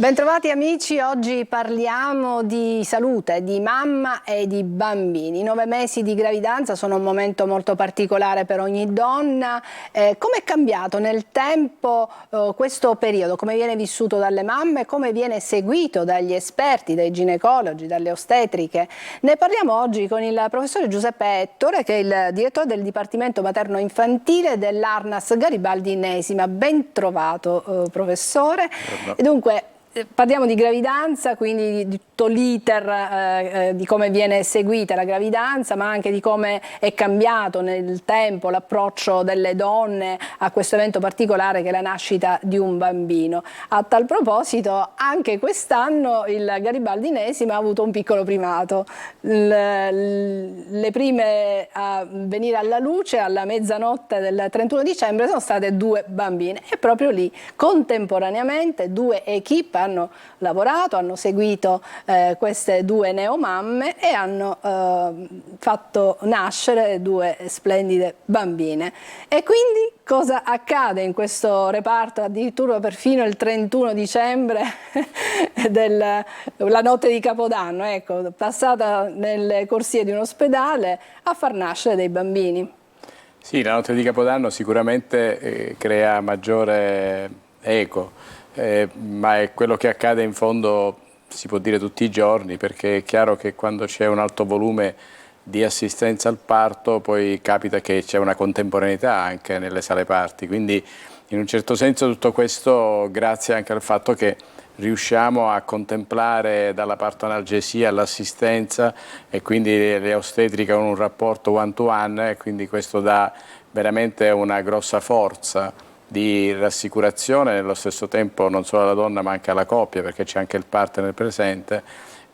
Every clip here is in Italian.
Bentrovati amici, oggi parliamo di salute, di mamma e di bambini. I 9 mesi di gravidanza sono un momento molto particolare per ogni donna. Come è cambiato nel tempo questo periodo? Come viene vissuto dalle mamme? Come viene seguito dagli esperti, dai ginecologi, dalle ostetriche? Ne parliamo oggi con il professore Giuseppe Ettore, che è il direttore del Dipartimento Materno-Infantile dell'Arnas Garibaldi Inesima. Ben trovato, professore. E dunque, parliamo di gravidanza, quindi di tutto l'iter, di come viene seguita la gravidanza, ma anche di come è cambiato nel tempo l'approccio delle donne a questo evento particolare che è la nascita di un bambino. A tal proposito, anche quest'anno il Garibaldi Inesima ha avuto un piccolo primato. Le prime a venire alla luce alla mezzanotte del 31 dicembre sono state 2 bambine e proprio lì, contemporaneamente, 2 equip hanno lavorato, hanno seguito queste 2 neomamme e hanno fatto nascere 2 splendide bambine. E quindi cosa accade in questo reparto addirittura perfino il 31 dicembre la notte di Capodanno, ecco, passata nelle corsie di un ospedale a far nascere dei bambini? Sì, la notte di Capodanno sicuramente crea maggiore eco. Ma è quello che accade in fondo, si può dire, tutti i giorni, perché è chiaro che quando c'è un alto volume di assistenza al parto poi capita che c'è una contemporaneità anche nelle sale parti, quindi in un certo senso tutto questo grazie anche al fatto che riusciamo a contemplare dalla partoanalgesia all'assistenza e quindi le ostetriche hanno un rapporto one-to-one e quindi questo dà veramente una grossa forza di rassicurazione, nello stesso tempo non solo alla donna ma anche alla coppia, perché c'è anche il partner presente,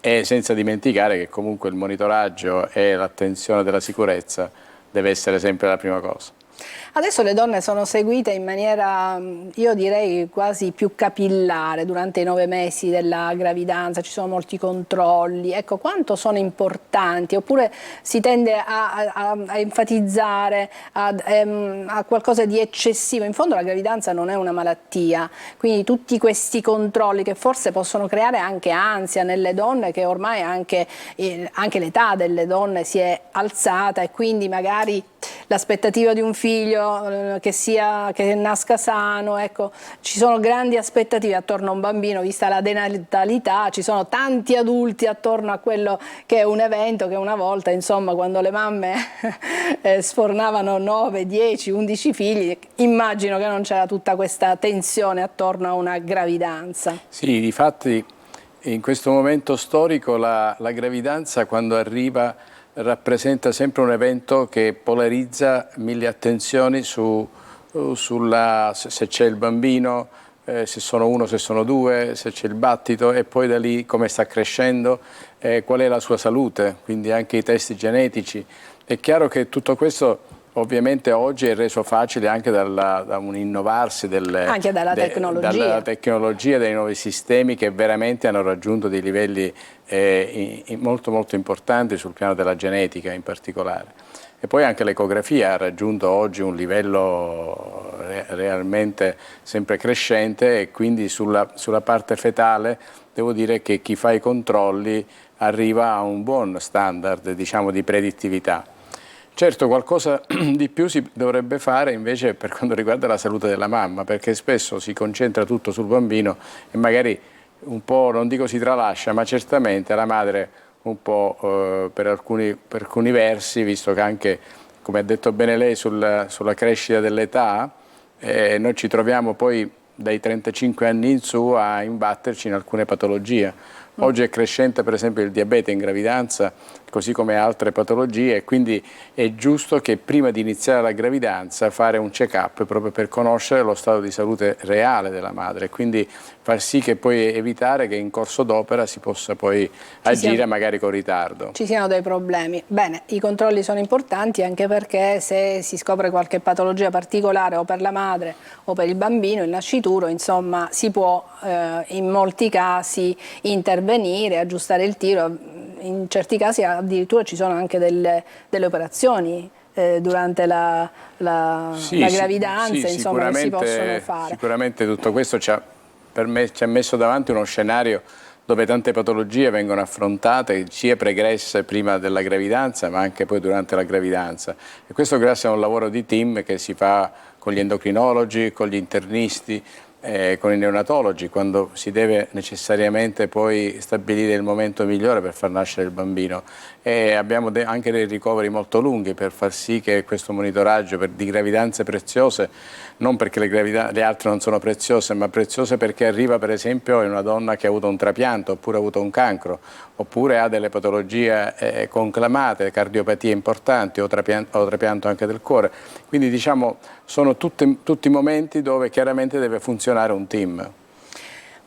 e senza dimenticare che comunque il monitoraggio e l'attenzione della sicurezza deve essere sempre la prima cosa. Adesso le donne sono seguite in maniera, io direi, quasi più capillare durante i 9 mesi della gravidanza, ci sono molti controlli. Ecco, quanto sono importanti? Oppure si tende a enfatizzare a qualcosa di eccessivo? In fondo la gravidanza non è una malattia, quindi tutti questi controlli che forse possono creare anche ansia nelle donne, che ormai anche l'età delle donne si è alzata e quindi magari l'aspettativa di un figlio che nasca sano, ecco, ci sono grandi aspettative attorno a un bambino, vista la denatalità, ci sono tanti adulti attorno a quello che è un evento che una volta, insomma, quando le mamme sfornavano 9, 10, 11 figli, immagino che non c'era tutta questa tensione attorno a una gravidanza. Sì, difatti in questo momento storico la gravidanza, quando arriva, rappresenta sempre un evento che polarizza 1000 attenzioni se c'è il bambino, se sono 1, se sono 2, se c'è il battito e poi da lì come sta crescendo, qual è la sua salute, quindi anche i test genetici. È chiaro che tutto questo ovviamente oggi è reso facile anche da un innovarsi dalla tecnologia, dei nuovi sistemi che veramente hanno raggiunto dei livelli molto molto importanti sul piano della genetica in particolare. E poi anche l'ecografia ha raggiunto oggi un livello realmente sempre crescente e quindi sulla parte fetale devo dire che chi fa i controlli arriva a un buon standard, diciamo, di predittività. Certo, qualcosa di più si dovrebbe fare invece per quanto riguarda la salute della mamma, perché spesso si concentra tutto sul bambino e magari un po', non dico si tralascia, ma certamente la madre un po' per alcuni versi, visto che anche, come ha detto bene lei, sulla crescita dell'età, noi ci troviamo poi dai 35 anni in su a imbatterci in alcune patologie. Oggi è crescente per esempio il diabete in gravidanza, così come altre patologie, e quindi è giusto che prima di iniziare la gravidanza fare un check-up proprio per conoscere lo stato di salute reale della madre, quindi far sì che poi evitare che in corso d'opera si possa poi agire magari con ritardo. Ci siano dei problemi. Bene, i controlli sono importanti anche perché se si scopre qualche patologia particolare o per la madre o per il bambino, il nascituro, insomma, si può in molti casi intervenire, aggiustare il tiro, in certi casi addirittura ci sono anche delle operazioni durante la gravidanza, insomma, che si possono fare. Sicuramente tutto questo ci ha ci ha messo davanti uno scenario dove tante patologie vengono affrontate sia pregresse prima della gravidanza ma anche poi durante la gravidanza, e questo grazie a un lavoro di team che si fa con gli endocrinologi, con gli internisti, con i neonatologi, quando si deve necessariamente poi stabilire il momento migliore per far nascere il bambino, e abbiamo anche dei ricoveri molto lunghi per far sì che questo monitoraggio di gravidanze preziose, non perché le altre non sono preziose, ma preziose perché arriva per esempio in una donna che ha avuto un trapianto oppure ha avuto un cancro, oppure ha delle patologie conclamate, cardiopatie importanti o trapianto anche del cuore. Quindi diciamo sono tutti momenti dove chiaramente deve funzionare un team.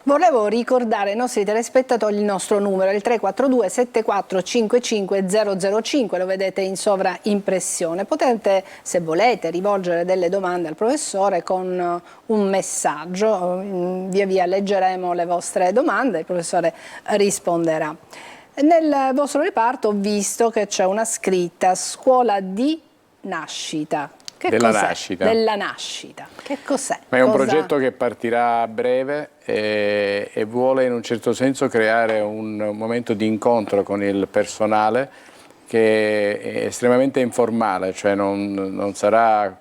Volevo ricordare ai nostri telespettatori il nostro numero, il 342 7455 005, lo vedete in sovraimpressione. Potete, se volete, rivolgere delle domande al professore con un messaggio, via via leggeremo le vostre domande, il professore risponderà. Nel vostro reparto ho visto che c'è una scritta scuola di nascita. Della nascita. Della nascita. Che cos'è? Ma è un progetto che partirà a breve e vuole in un certo senso creare un momento di incontro con il personale che è estremamente informale, cioè non sarà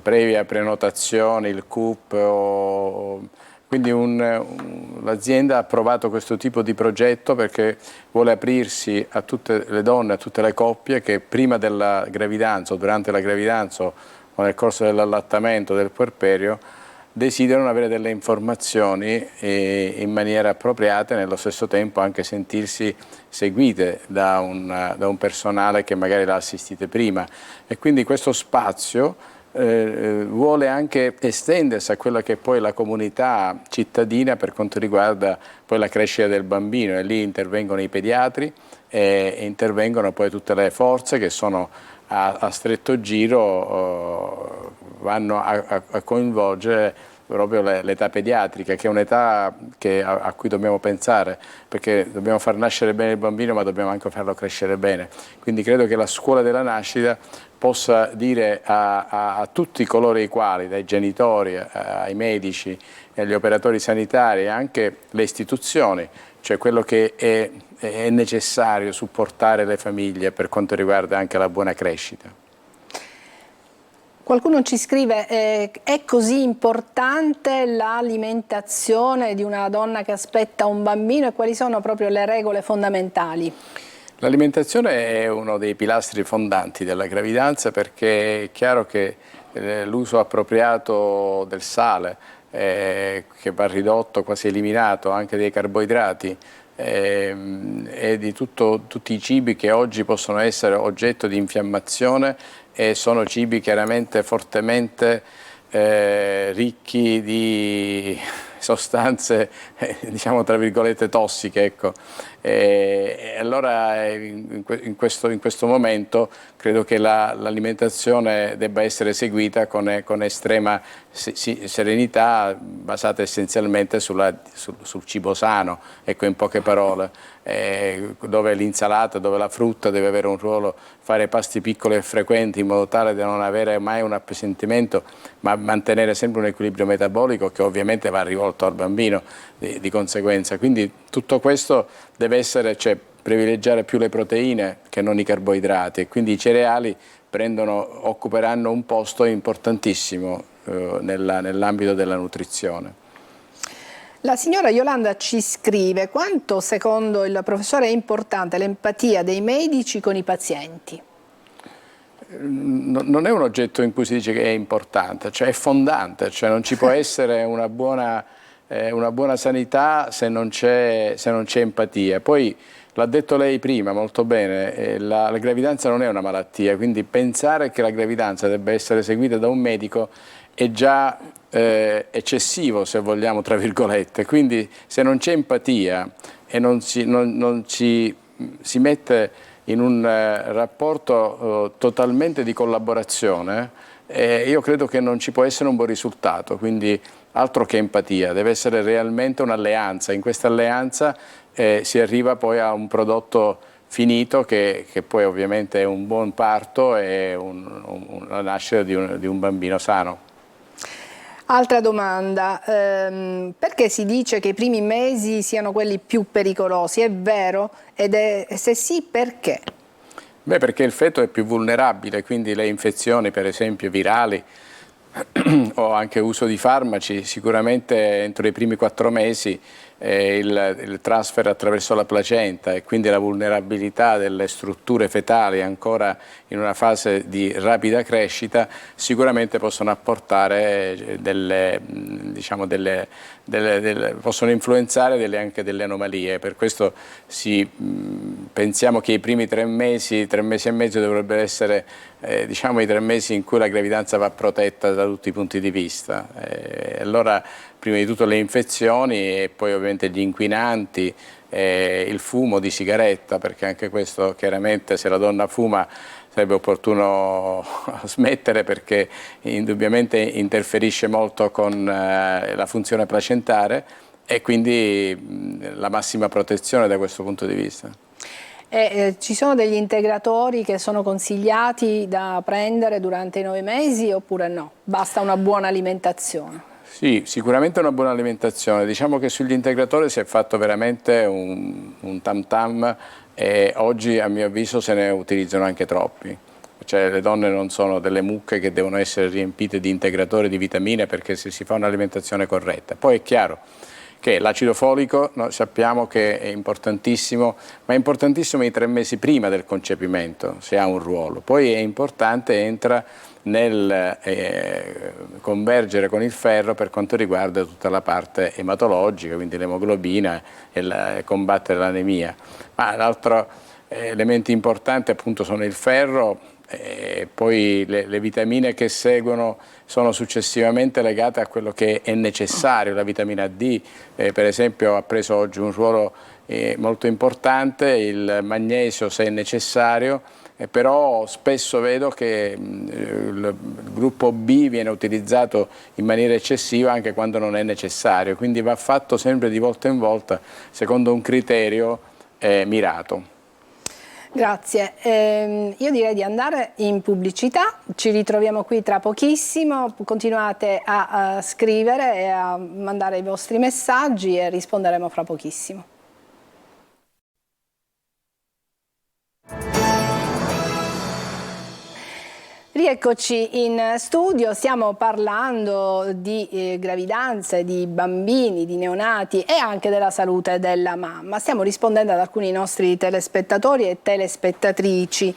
previa prenotazione, il CUP quindi l'azienda ha approvato questo tipo di progetto perché vuole aprirsi a tutte le donne, a tutte le coppie che prima della gravidanza o durante la gravidanza o nel corso dell'allattamento, del puerperio, desiderano avere delle informazioni in maniera appropriata e nello stesso tempo anche sentirsi seguite da un personale che magari l'ha assistite prima. E quindi questo spazio vuole anche estendersi a quella che è poi la comunità cittadina per quanto riguarda poi la crescita del bambino, e lì intervengono i pediatri e intervengono poi tutte le forze che sono a stretto giro, vanno a coinvolgere proprio l'età pediatrica, che è un'età a cui dobbiamo pensare, perché dobbiamo far nascere bene il bambino ma dobbiamo anche farlo crescere bene. Quindi credo che la scuola della nascita possa dire a tutti coloro i quali, dai genitori ai medici, agli operatori sanitari e anche le istituzioni, cioè quello che è necessario supportare le famiglie per quanto riguarda anche la buona crescita. Qualcuno ci scrive, è così importante l'alimentazione di una donna che aspetta un bambino, e quali sono proprio le regole fondamentali? L'alimentazione è uno dei pilastri fondanti della gravidanza, perché è chiaro che l'uso appropriato del sale, che va ridotto, quasi eliminato, anche dei carboidrati, e di tutti i cibi che oggi possono essere oggetto di infiammazione, e sono cibi chiaramente fortemente ricchi di sostanze, diciamo tra virgolette, tossiche, ecco. E allora in questo momento credo che l'alimentazione debba essere seguita con estrema serenità, basata essenzialmente sul cibo sano, ecco, in poche parole, dove l'insalata, dove la frutta deve avere un ruolo, fare pasti piccoli e frequenti in modo tale da non avere mai un appesantimento, ma mantenere sempre un equilibrio metabolico che ovviamente va rivolto al bambino di conseguenza. Quindi tutto questo deve essere, cioè, privilegiare più le proteine che non i carboidrati, e quindi i cereali occuperanno un posto importantissimo nell'ambito della nutrizione. La signora Yolanda ci scrive: quanto secondo il professore è importante l'empatia dei medici con i pazienti? Non è un oggetto in cui si dice che è importante, cioè è fondante, cioè non ci può essere una buona sanità se non c'è empatia. Poi l'ha detto lei prima molto bene, la gravidanza non è una malattia, quindi pensare che la gravidanza debba essere seguita da un medico è già eccessivo, se vogliamo, tra virgolette. Quindi se non c'è empatia e non ci si mette in un rapporto totalmente di collaborazione, io credo che non ci può essere un buon risultato. Quindi altro che empatia, deve essere realmente un'alleanza. In questa alleanza si arriva poi a un prodotto finito che poi ovviamente è un buon parto e la nascita di un bambino sano. Altra domanda, perché si dice che i primi mesi siano quelli più pericolosi? È vero? Se sì, perché? Beh, perché il feto è più vulnerabile, quindi le infezioni, per esempio virali, o anche uso di farmaci, sicuramente entro i primi 4 mesi il transfer attraverso la placenta e quindi la vulnerabilità delle strutture fetali ancora in una fase di rapida crescita sicuramente possono apportare possono influenzare anche delle anomalie. Per questo pensiamo che i primi 3 mesi e mezzo dovrebbero essere i 3 mesi in cui la gravidanza va protetta da tutti i punti di vista. Allora, prima di tutto le infezioni e poi ovviamente gli inquinanti, il fumo di sigaretta, perché anche questo chiaramente se la donna fuma sarebbe opportuno smettere perché indubbiamente interferisce molto con la funzione placentare e quindi la massima protezione da questo punto di vista. Ci sono degli integratori che sono consigliati da prendere durante i 9 mesi oppure no? Basta una buona alimentazione? Sì, sicuramente una buona alimentazione. Diciamo che sugli integratori si è fatto veramente un tam tam e oggi a mio avviso se ne utilizzano anche troppi. Cioè le donne non sono delle mucche che devono essere riempite di integratori, di vitamine perché se si fa un'alimentazione corretta. Poi è chiaro che l'acido folico noi sappiamo che è importantissimo, ma è importantissimo i 3 mesi prima del concepimento, se ha un ruolo. Poi è importante, entra nel convergere con il ferro per quanto riguarda tutta la parte ematologica, quindi l'emoglobina e combattere l'anemia. Ma l'altro elemento importante appunto sono il ferro, e poi le vitamine che seguono sono successivamente legate a quello che è necessario. La vitamina D per esempio ha preso oggi un ruolo molto importante, il magnesio se è necessario, però spesso vedo che il gruppo B viene utilizzato in maniera eccessiva anche quando non è necessario, quindi va fatto sempre di volta in volta secondo un criterio mirato. Grazie, io direi di andare in pubblicità, ci ritroviamo qui tra pochissimo, continuate a scrivere e a mandare i vostri messaggi e risponderemo fra pochissimo. Rieccoci in studio, stiamo parlando di gravidanze, di bambini, di neonati e anche della salute della mamma. Stiamo rispondendo ad alcuni nostri telespettatori e telespettatrici,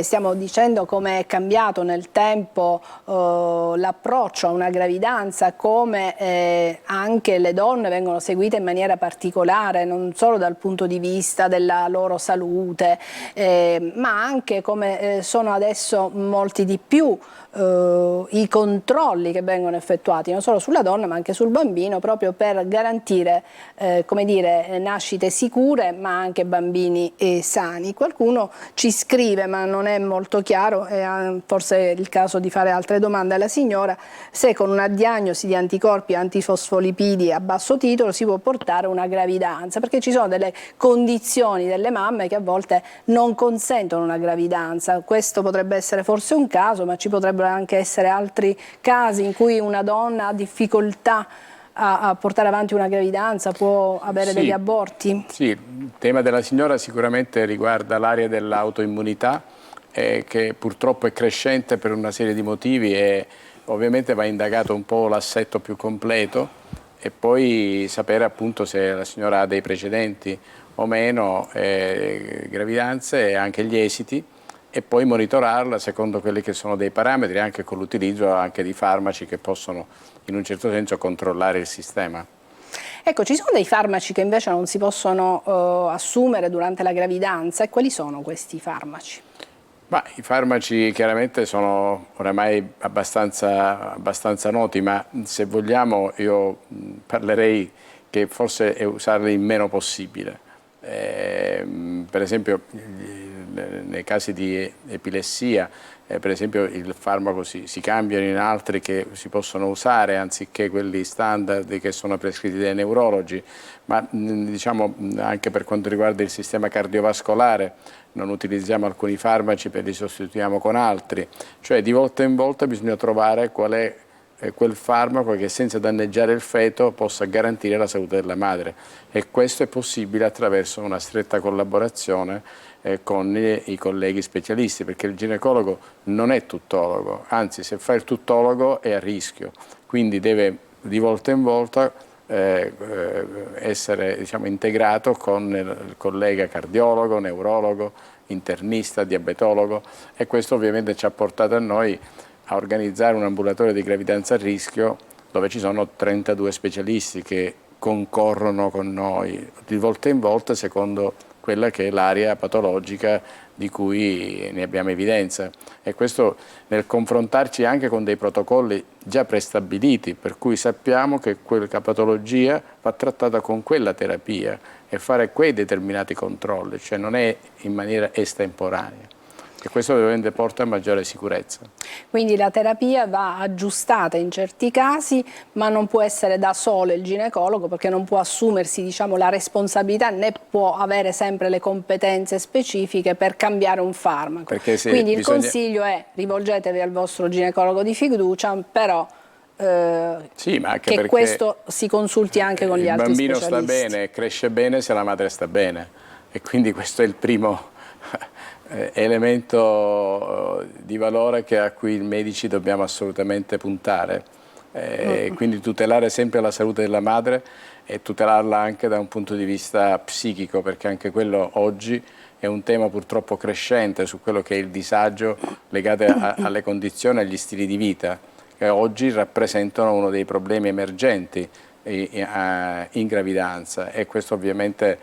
stiamo dicendo come è cambiato nel tempo l'approccio a una gravidanza, come anche le donne vengono seguite in maniera particolare, non solo dal punto di vista della loro salute, ma anche come sono adesso molti di più i controlli che vengono effettuati non solo sulla donna ma anche sul bambino, proprio per garantire come dire, nascite sicure ma anche bambini sani. Qualcuno ci scrive, ma non è molto chiaro, forse è il caso di fare altre domande alla signora, se con una diagnosi di anticorpi antifosfolipidi a basso titolo si può portare una gravidanza, perché ci sono delle condizioni delle mamme che a volte non consentono una gravidanza. Questo potrebbe essere forse un caso, ma ci potrebbero anche essere altri casi in cui una donna ha difficoltà a portare avanti una gravidanza, può avere degli aborti? Sì, il tema della signora sicuramente riguarda l'area dell'autoimmunità che purtroppo è crescente per una serie di motivi e ovviamente va indagato un po' l'assetto più completo e poi sapere appunto se la signora ha dei precedenti o meno gravidanze e anche gli esiti, e poi monitorarla secondo quelli che sono dei parametri, anche con l'utilizzo anche di farmaci che possono in un certo senso controllare il sistema. Ecco, ci sono dei farmaci che invece non si possono assumere durante la gravidanza, e quali sono questi farmaci? Ma i farmaci chiaramente sono oramai abbastanza noti, ma se vogliamo io parlerei che forse è usarli il meno possibile. Per esempio nei casi di epilessia, per esempio il farmaco si cambiano in altri che si possono usare anziché quelli standard che sono prescritti dai neurologi, ma diciamo anche per quanto riguarda il sistema cardiovascolare non utilizziamo alcuni farmaci, li sostituiamo con altri, cioè di volta in volta bisogna trovare qual è quel farmaco che senza danneggiare il feto possa garantire la salute della madre, e questo è possibile attraverso una stretta collaborazione con i colleghi specialisti, perché il ginecologo non è tuttologo, anzi se fa il tuttologo è a rischio, quindi deve di volta in volta essere, diciamo, integrato con il collega cardiologo, neurologo, internista, diabetologo, e questo ovviamente ci ha portato a noi a organizzare un ambulatorio di gravidanza a rischio dove ci sono 32 specialisti che concorrono con noi di volta in volta secondo quella che è l'area patologica di cui ne abbiamo evidenza, e questo nel confrontarci anche con dei protocolli già prestabiliti, per cui sappiamo che quella patologia va trattata con quella terapia e fare quei determinati controlli, cioè non è in maniera estemporanea. E questo ovviamente porta a maggiore sicurezza. Quindi la terapia va aggiustata in certi casi, ma non può essere da solo il ginecologo, perché non può assumersi, diciamo, la responsabilità, né può avere sempre le competenze specifiche per cambiare un farmaco. Quindi il consiglio è: rivolgetevi al vostro ginecologo di fiducia, però sì, ma anche che perché questo si consulti anche con gli altri specialisti. Il bambino sta bene, cresce bene se la madre sta bene, e quindi questo è il primo elemento di valore a cui i medici dobbiamo assolutamente puntare, quindi tutelare sempre la salute della madre e tutelarla anche da un punto di vista psichico, perché anche quello oggi è un tema purtroppo crescente su quello che è il disagio legato alle condizioni e agli stili di vita, che oggi rappresentano uno dei problemi emergenti in gravidanza, e questo ovviamente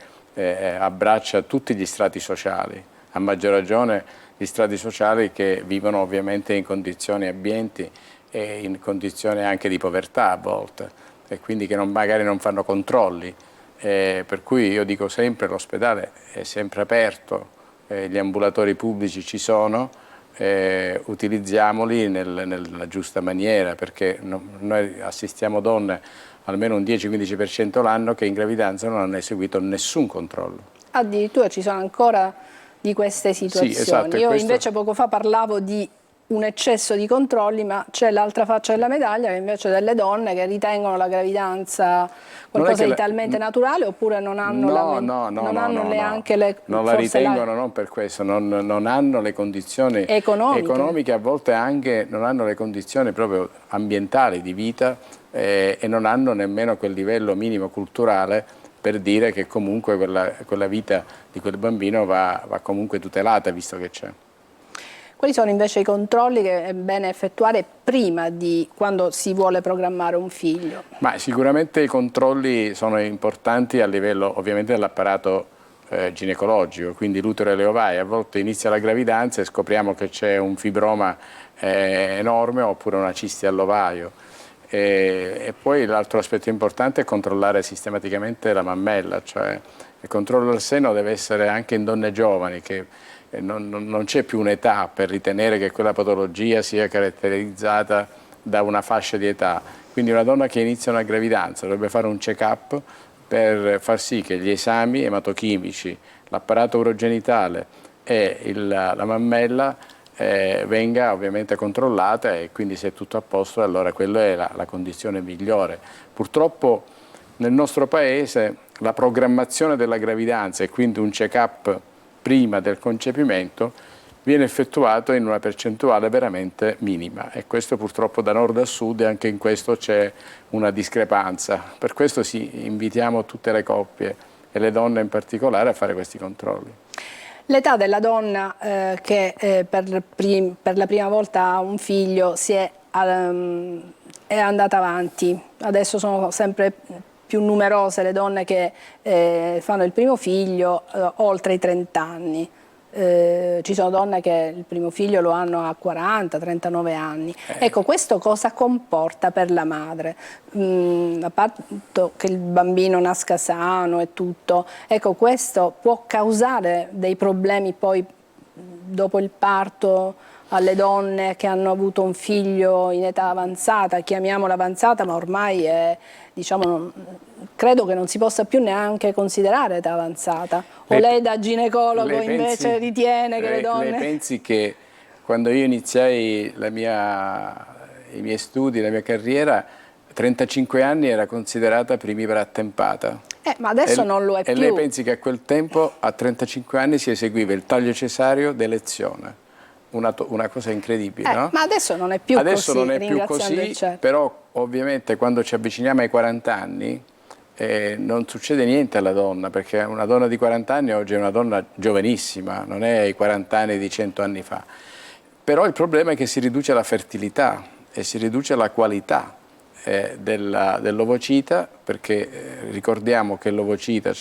abbraccia tutti gli strati sociali. A maggior ragione gli strati sociali che vivono ovviamente in condizioni abbienti e in condizioni anche di povertà a volte, e quindi che magari non fanno controlli, per cui io dico sempre: l'ospedale è sempre aperto, gli ambulatori pubblici ci sono, utilizziamoli nella giusta maniera, perché noi assistiamo donne almeno un 10-15% l'anno che in gravidanza non hanno eseguito nessun controllo. Addirittura ci sono ancora di queste situazioni. Sì, esatto, io invece poco fa parlavo di un eccesso di controlli, ma c'è l'altra faccia della medaglia, che invece delle donne che ritengono la gravidanza qualcosa di talmente naturale, oppure non hanno neanche le non la ritengono, non per questo, non hanno le condizioni economiche, a volte anche non hanno le condizioni proprio ambientali di vita, e non hanno nemmeno quel livello minimo culturale per dire che comunque quella vita di quel bambino va comunque tutelata, visto che c'è. Quali sono invece i controlli che è bene effettuare prima di quando si vuole programmare un figlio? Ma sicuramente i controlli sono importanti a livello ovviamente dell'apparato ginecologico, quindi l'utero e le ovaie. A volte inizia la gravidanza e scopriamo che c'è un fibroma enorme oppure una cisti all'ovaio. E poi l'altro aspetto importante è controllare sistematicamente la mammella, cioè il controllo del seno deve essere anche in donne giovani, che non c'è più un'età per ritenere che quella patologia sia caratterizzata da una fascia di età. Quindi una donna che inizia una gravidanza dovrebbe fare un check-up per far sì che gli esami ematochimici, l'apparato urogenitale e la mammella venga ovviamente controllata, e quindi se è tutto a posto allora quella è la condizione migliore. Purtroppo nel nostro paese la programmazione della gravidanza, e quindi un check-up prima del concepimento, viene effettuato in una percentuale veramente minima, e questo purtroppo da nord a sud, e anche in questo c'è una discrepanza. Per questo invitiamo tutte le coppie e le donne in particolare a fare questi controlli. L'età della donna che per la prima volta ha un figlio è andata avanti, adesso sono sempre più numerose le donne che fanno il primo figlio oltre i 30 anni. Ci sono donne che il primo figlio lo hanno a 40-39 anni. Ecco, questo cosa comporta per la madre? A parte che il bambino nasca sano e tutto, ecco, questo può causare dei problemi poi dopo il parto alle donne che hanno avuto un figlio in età avanzata, chiamiamola avanzata, ma ormai è, diciamo, credo che non si possa più neanche considerare età avanzata. O lei da ginecologo invece ritiene che le donne... Lei pensi che quando io iniziai i miei studi, la mia carriera, 35 anni era considerata primipara attempata. Ma adesso non lo è più. E lei pensi che a quel tempo, a 35 anni, si eseguiva il taglio cesareo d'elezione. Una cosa incredibile, no? Ma adesso non è più adesso così, non è più così, però ovviamente quando ci avviciniamo ai 40 anni non succede niente alla donna, perché una donna di 40 anni oggi è una donna giovanissima, non è ai 40 anni di 100 anni fa. Però il problema è che si riduce la fertilità e si riduce la qualità dell'ovocita, perché ricordiamo che l'ovocita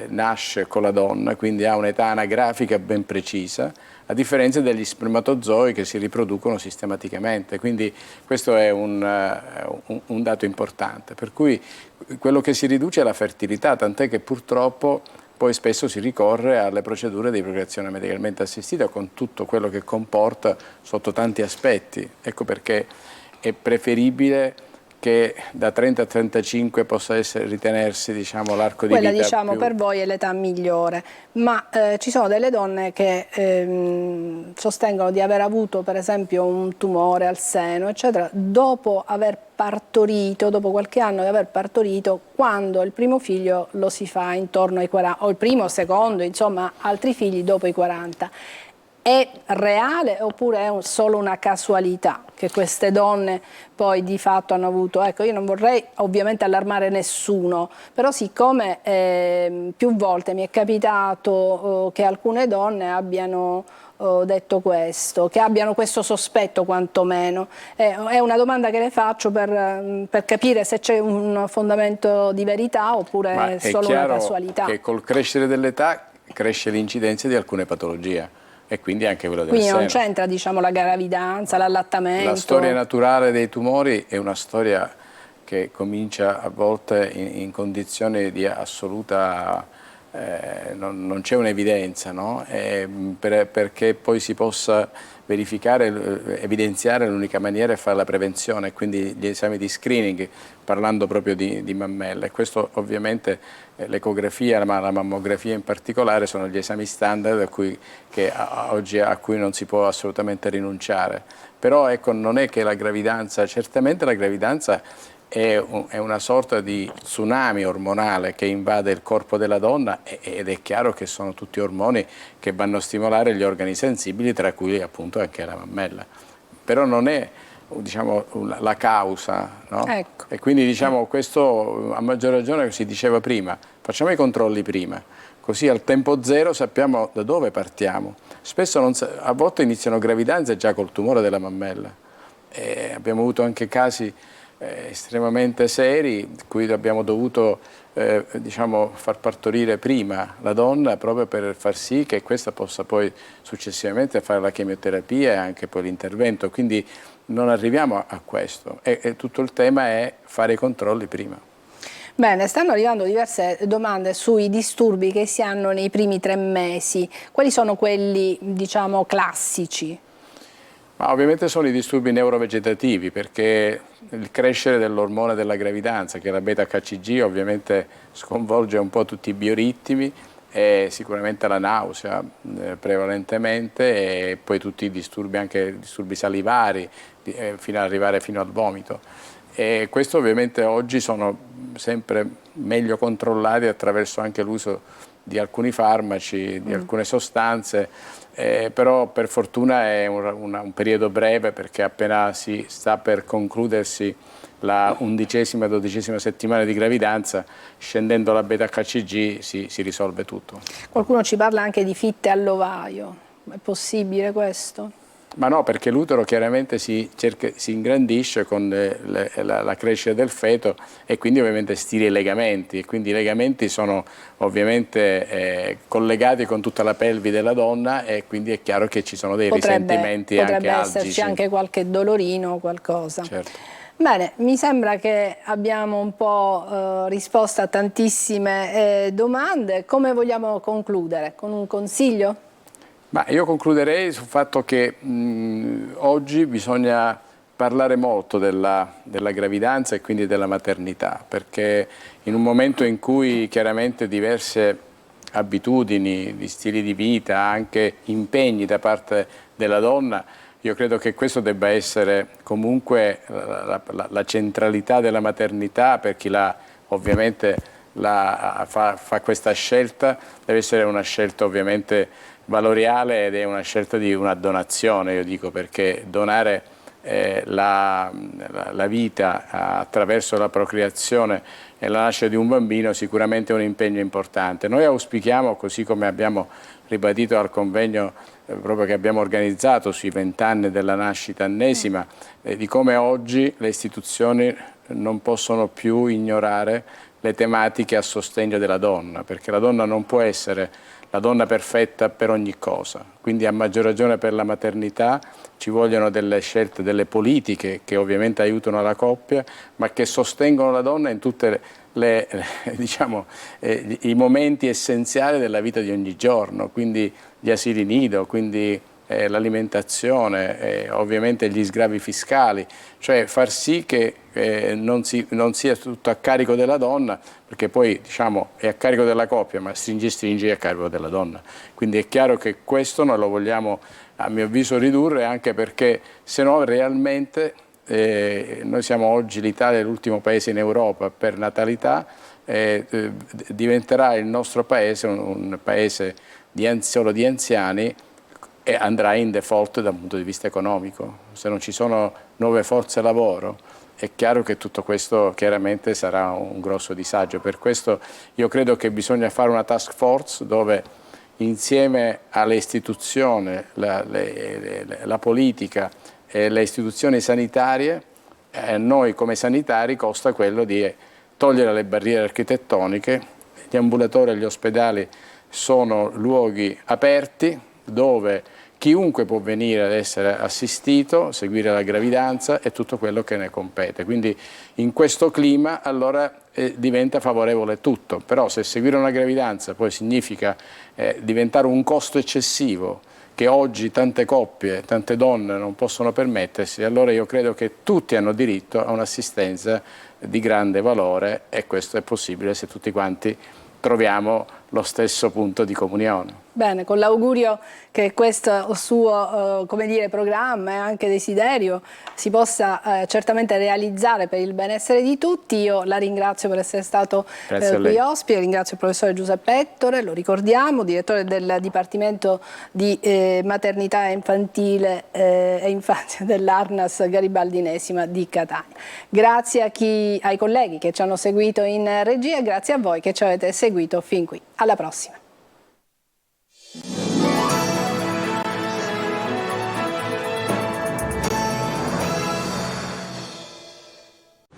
nasce con la donna, quindi ha un'età anagrafica ben precisa, a differenza degli spermatozoi che si riproducono sistematicamente. Quindi questo è un dato importante, per cui quello che si riduce è la fertilità, tant'è che purtroppo poi spesso si ricorre alle procedure di procreazione medicalmente assistita, con tutto quello che comporta sotto tanti aspetti. Ecco perché è preferibile che da 30 a 35 possa ritenersi, diciamo, l'arco di vita Quella, diciamo, più... per voi è l'età migliore, ma ci sono delle donne che sostengono di aver avuto, per esempio, un tumore al seno, eccetera, dopo aver partorito, dopo qualche anno di aver partorito, quando il primo figlio lo si fa intorno ai 40, o il primo, secondo, insomma, altri figli dopo i 40. È reale oppure è solo una casualità che queste donne poi di fatto hanno avuto? Ecco, io non vorrei ovviamente allarmare nessuno, però siccome più volte mi è capitato che alcune donne abbiano detto questo, che abbiano questo sospetto quantomeno, è una domanda che le faccio per capire se c'è un fondamento di verità oppure è solo una casualità. Che col crescere dell'età cresce l'incidenza di alcune patologie. E quindi anche quello del Quindi seno. non c'entra, diciamo, la gravidanza, l'allattamento? La storia naturale dei tumori è una storia che comincia a volte in condizioni di assoluta... non c'è un'evidenza, no? Perché poi si possa verificare, evidenziare, l'unica maniera è fare la prevenzione, quindi gli esami di screening, parlando proprio di mammelle. Questo ovviamente l'ecografia, ma la mammografia in particolare, sono gli esami standard oggi a cui non si può assolutamente rinunciare. Però ecco, non è che la gravidanza, certamente la gravidanza è una sorta di tsunami ormonale che invade il corpo della donna ed è chiaro che sono tutti ormoni che vanno a stimolare gli organi sensibili, tra cui appunto anche la mammella. Però non è, diciamo, la causa, no? Ecco. E quindi, diciamo, questo a maggior ragione si diceva prima, facciamo i controlli prima, così al tempo zero sappiamo da dove partiamo. Spesso a volte iniziano gravidanze già col tumore della mammella. Abbiamo avuto anche casi estremamente seri, in cui abbiamo dovuto diciamo, far partorire prima la donna proprio per far sì che questa possa poi successivamente fare la chemioterapia e anche poi l'intervento, quindi non arriviamo a questo e tutto il tema è fare i controlli prima. Bene, stanno arrivando diverse domande sui disturbi che si hanno nei primi 3 mesi. Quali sono quelli, diciamo, classici? Ma ovviamente sono i disturbi neurovegetativi, perché il crescere dell'ormone della gravidanza, che è la beta-HCG, ovviamente sconvolge un po' tutti i bioritmi e sicuramente la nausea prevalentemente, e poi tutti i disturbi, anche disturbi salivari, fino ad arrivare fino al vomito. E questo ovviamente oggi sono sempre meglio controllati attraverso anche l'uso di alcuni farmaci, di alcune sostanze, però per fortuna è un periodo breve, perché appena si sta per concludersi la 11ª e 12ª settimana di gravidanza, scendendo la beta-HCG si risolve tutto. Qualcuno ci parla anche di fitte all'ovaio, è possibile questo? Ma no, perché l'utero chiaramente si ingrandisce con la crescita del feto e quindi ovviamente stira i legamenti, e quindi i legamenti sono ovviamente collegati con tutta la pelvi della donna, e quindi è chiaro che ci sono dei risentimenti anche algici. Potrebbe esserci anche qualche dolorino o qualcosa. Certo. Bene, mi sembra che abbiamo un po' risposto a tantissime domande. Come vogliamo concludere? Con un consiglio? Ma io concluderei sul fatto che oggi bisogna parlare molto della gravidanza e quindi della maternità, perché in un momento in cui chiaramente diverse abitudini, di stili di vita, anche impegni da parte della donna io credo che questo debba essere comunque la centralità della maternità per chi ovviamente fa questa scelta, deve essere una scelta ovviamente valoriale ed è una scelta di una donazione, io dico, perché donare la vita attraverso la procreazione e la nascita di un bambino sicuramente è un impegno importante. Noi auspichiamo, così come abbiamo ribadito al convegno proprio che abbiamo organizzato sui 20 anni della nascita ennesima, di come oggi le istituzioni non possono più ignorare le tematiche a sostegno della donna, perché la donna non può essere la donna perfetta per ogni cosa, quindi a maggior ragione per la maternità ci vogliono delle scelte, delle politiche che ovviamente aiutano la coppia, ma che sostengono la donna in tutte diciamo, i momenti essenziali della vita di ogni giorno, quindi gli asili nido, quindi l'alimentazione, ovviamente gli sgravi fiscali, cioè far sì che non sia tutto a carico della donna, perché poi diciamo è a carico della coppia, ma stringi è a carico della donna. Quindi è chiaro che questo noi lo vogliamo, a mio avviso, ridurre, anche perché se no realmente noi siamo oggi l'Italia, l'ultimo paese in Europa per natalità, diventerà il nostro paese un paese solo di anziani e andrà in default dal punto di vista economico. Se non ci sono nuove forze lavoro è chiaro che tutto questo chiaramente sarà un grosso disagio. Per questo io credo che bisogna fare una task force dove insieme alle istituzioni, la politica e le istituzioni sanitarie, noi come sanitari costa quello di togliere le barriere architettoniche. Gli ambulatori e gli ospedali sono luoghi aperti dove chiunque può venire ad essere assistito, seguire la gravidanza e tutto quello che ne compete. Quindi in questo clima allora diventa favorevole tutto, però se seguire una gravidanza poi significa diventare un costo eccessivo che oggi tante coppie, tante donne non possono permettersi, allora io credo che tutti hanno diritto a un'assistenza di grande valore e questo è possibile se tutti quanti troviamo lo stesso punto di comunione. Bene, con l'augurio che questo suo come dire, programma e anche desiderio si possa certamente realizzare per il benessere di tutti. Io la ringrazio per essere stato qui ospite, ringrazio il professore Giuseppe Ettore, lo ricordiamo, direttore del Dipartimento di Maternità Infantile e Infanzia dell'Arnas Garibaldinesima di Catania. Grazie ai colleghi che ci hanno seguito in regia e grazie a voi che ci avete seguito fin qui. Alla prossima.